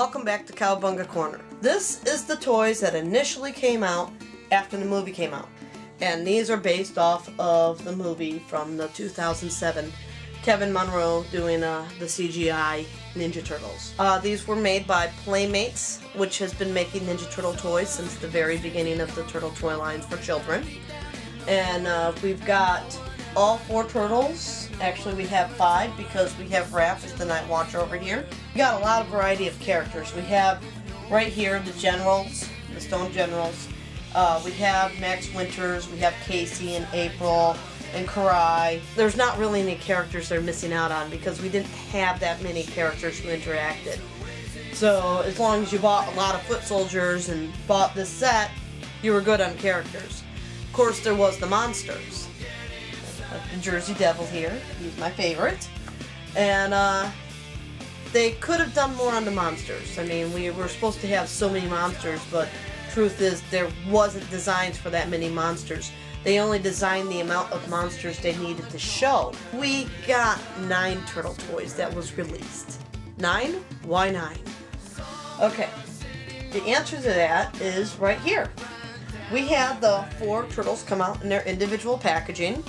welcome back to Cowabunga Corner. This is the toys that initially came out after the movie came out. And these are based off of the movie from the 2007 Kevin Munro doing the CGI Ninja Turtles. These were made by Playmates, which has been making Ninja Turtle toys since the very beginning of the Turtle toy lines for children. And we've got all 4 turtles. Actually, we have 5 because we have Raph as the Night Watcher over here. We got a lot of variety of characters. We have right here the Generals, the Stone Generals. We have Max Winters, we have Casey and April and Karai. There's not really any characters they're missing out on because we didn't have that many characters who interacted. So as long as you bought a lot of foot soldiers and bought this set, you were good on characters. Of course, there was the monsters. Like the Jersey Devil here, he's my favorite. And they could have done more on the monsters. I mean, we were supposed to have so many monsters, but truth is there wasn't designs for that many monsters. They only designed the amount of monsters they needed to show. We got 9 turtle toys that was released. 9? Why 9? Okay, the answer to that is right here. We had the 4 turtles come out in their individual packaging.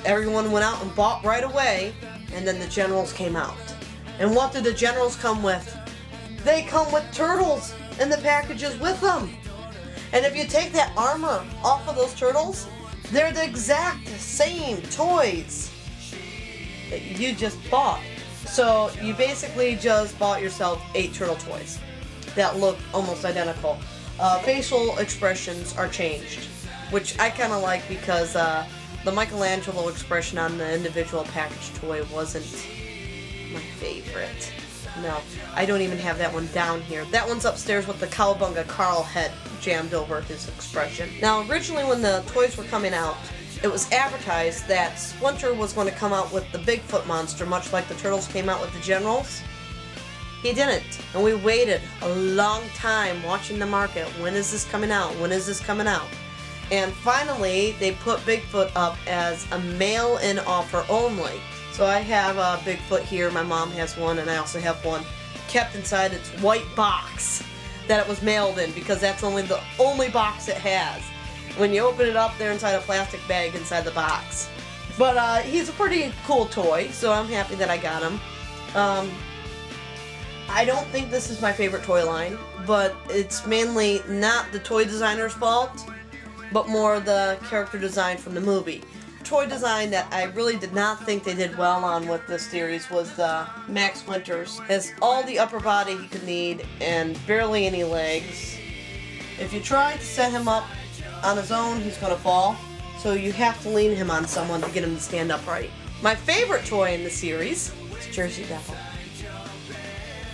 Everyone went out and bought right away, and then the Generals came out. And what did the Generals come with? They come with turtles in the packages with them. And if you take that armor off of those turtles, they're the exact same toys that you just bought. So you basically just bought yourself 8 turtle toys that look almost identical. Facial expressions are changed, which I kind of like because the Michelangelo expression on the individual package toy wasn't my favorite. No, I don't even have that one down here. That one's upstairs with the Cowabunga Carl head jammed over his expression. Now, originally when the toys were coming out, it was advertised that Splinter was going to come out with the Bigfoot monster, much like the Turtles came out with the Generals. He didn't, and we waited a long time watching the market. When is this coming out? When is this coming out? And finally, they put Bigfoot up as a mail-in offer only. So I have a Bigfoot here, my mom has one, and I also have one kept inside its white box that it was mailed in because that's the only box it has. When you open it up, they're inside a plastic bag inside the box. But he's a pretty cool toy, so I'm happy that I got him. I don't think this is my favorite toy line, but it's mainly not the toy designer's fault, but more the character design from the movie. Toy design that I really did not think they did well on with this series was the Max Winters. Has all the upper body he could need and barely any legs. If you try to set him up on his own, he's going to fall. So you have to lean him on someone to get him to stand upright. My favorite toy in the series is Jersey Devil.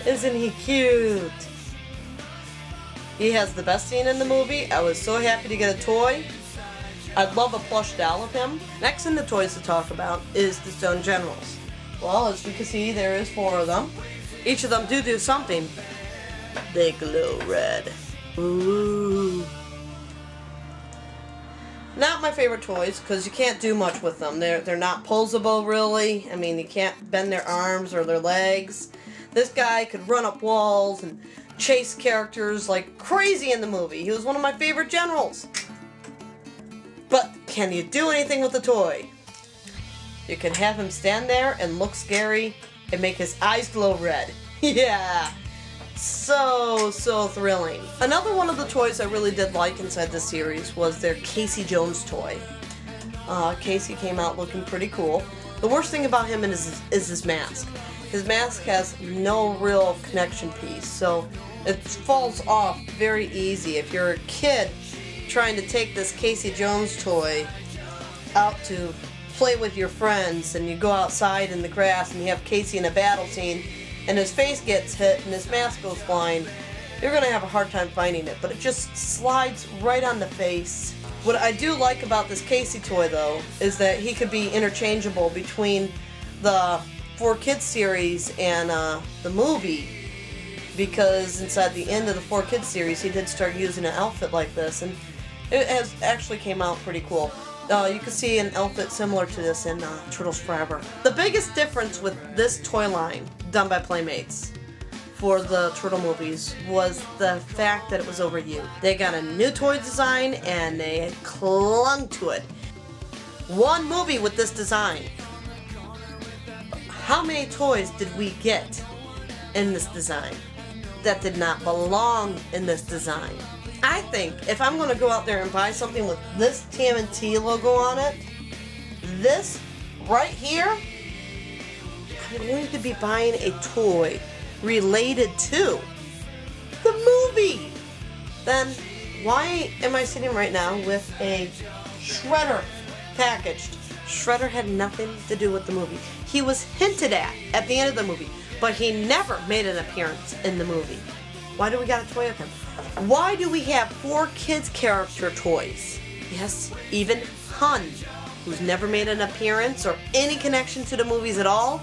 Isn't he cute? He has the best scene in the movie. I was so happy to get a toy. I'd love a plush doll of him. Next in the toys to talk about is the Stone Generals. Well, as you can see, there is 4 of them. Each of them do something. They glow red. Ooh. Not my favorite toys, because you can't do much with them. They're not posable, really. I mean, you can't bend their arms or their legs. This guy could run up walls and chase characters like crazy in the movie. He was one of my favorite generals. But can you do anything with the toy? You can have him stand there and look scary and make his eyes glow red. Yeah! So thrilling. Another one of the toys I really did like inside this series was their Casey Jones toy. Casey came out looking pretty cool. The worst thing about him is his mask. His mask has no real connection piece, so it falls off very easy. If you're a kid trying to take this Casey Jones toy out to play with your friends and you go outside in the grass and you have Casey in a battle scene and his face gets hit and his mask goes flying, you're going to have a hard time finding it, but it just slides right on the face. What I do like about this Casey toy though is that he could be interchangeable between the 4Kids series and the movie, because inside the end of the 4Kids series he did start using an outfit like this, and it has actually came out pretty cool. You can see an outfit similar to this in Turtles Forever. The biggest difference with this toy line done by Playmates for the Turtle movies was the fact that it was overused. They got a new toy design and they clung to it. One movie with this design. How many toys did we get in this design that did not belong in this design? I think if I'm going to go out there and buy something with this TMNT logo on it, this right here, I'm going to be buying a toy related to the movie. Then why am I sitting right now with a Shredder packaged? Shredder had nothing to do with the movie. He was hinted at the end of the movie, but he never made an appearance in the movie. Why do we got a toy of him? Why do we have 4 kids character toys? Yes, even Hun, who's never made an appearance or any connection to the movies at all,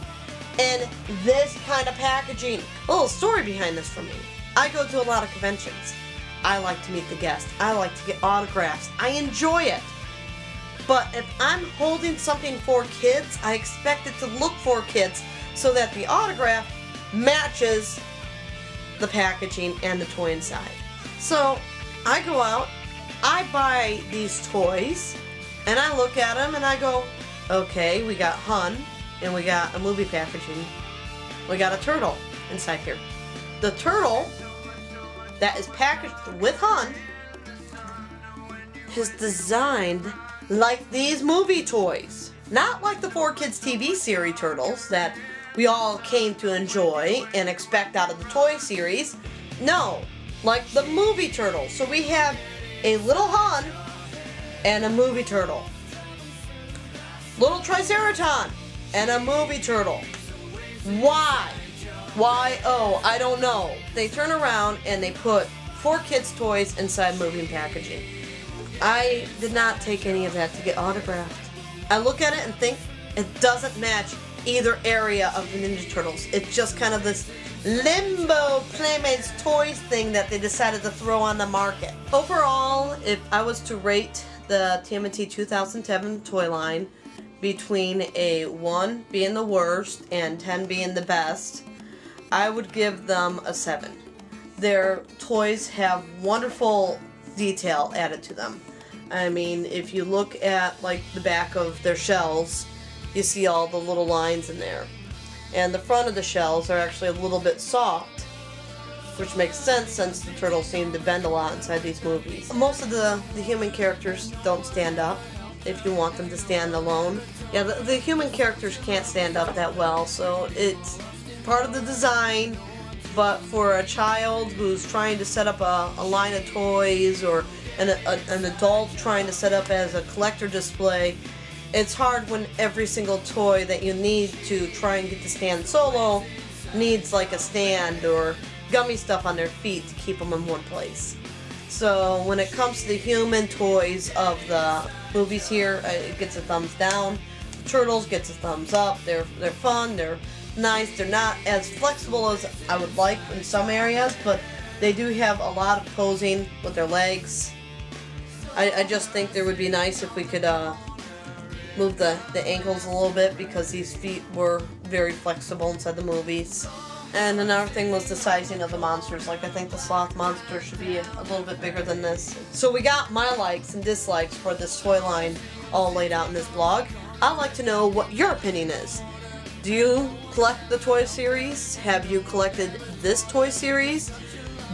in this kind of packaging. A little story behind this for me. I go to a lot of conventions. I like to meet the guests. I like to get autographs. I enjoy it. But if I'm holding something for kids, I expect it to look for kids so that the autograph matches the packaging and the toy inside. So I go out, I buy these toys, and I look at them and I go, okay, we got Hun, and we got a movie packaging. We got a turtle inside here. The turtle that is packaged with Hun is designed like these movie toys. Not like the 4Kids TV series turtles that we all came to enjoy and expect out of the toy series. No, like the movie turtle. So we have a little Hun and a movie turtle. Little Triceraton and a movie turtle. Why? Why? Oh, I don't know. They turn around and they put 4Kids toys inside moving packaging. I did not take any of that to get autographed. I look at it and think it doesn't match either area of the Ninja Turtles. It's just kind of this limbo Playmates toys thing that they decided to throw on the market. Overall, if I was to rate the TMNT 2007 toy line between a 1 being the worst and 10 being the best, I would give them a 7. Their toys have wonderful detail added to them. I mean, if you look at like the back of their shells, you see all the little lines in there. And the front of the shells are actually a little bit soft, which makes sense since the turtles seem to bend a lot inside these movies. Most of the human characters don't stand up if you want them to stand alone. Yeah, the human characters can't stand up that well, so it's part of the design, but for a child who's trying to set up a line of toys, or an adult trying to set up as a collector display, it's hard when every single toy that you need to try and get to stand solo needs like a stand or gummy stuff on their feet to keep them in one place. So when it comes to the human toys of the movies here, it gets a thumbs down. The Turtles gets a thumbs up. They're fun, they're nice, they're not as flexible as I would like in some areas, but they do have a lot of posing with their legs. I just think it would be nice if we could move the ankles a little bit, because these feet were very flexible inside the movies. And another thing was the sizing of the monsters. Like, I think the sloth monster should be a little bit bigger than this. So we got my likes and dislikes for this toy line all laid out in this blog. I'd like to know what your opinion is. Do you collect the toy series? Have you collected this toy series?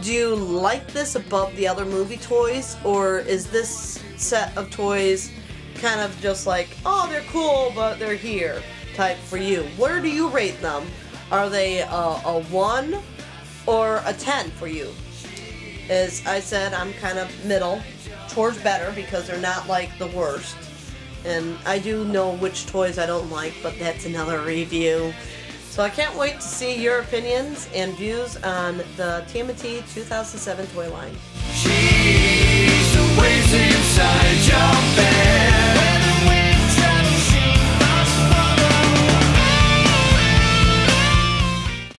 Do you like this above the other movie toys? Or is this set of toys kind of just like, oh, they're cool, but they're here type for you? Where do you rate them? Are they a 1 or a 10 for you? As I said, I'm kind of middle, towards better, because they're not like the worst. And I do know which toys I don't like, but that's another review. So I can't wait to see your opinions and views on the TMNT 2007 toy line. She's the waves inside your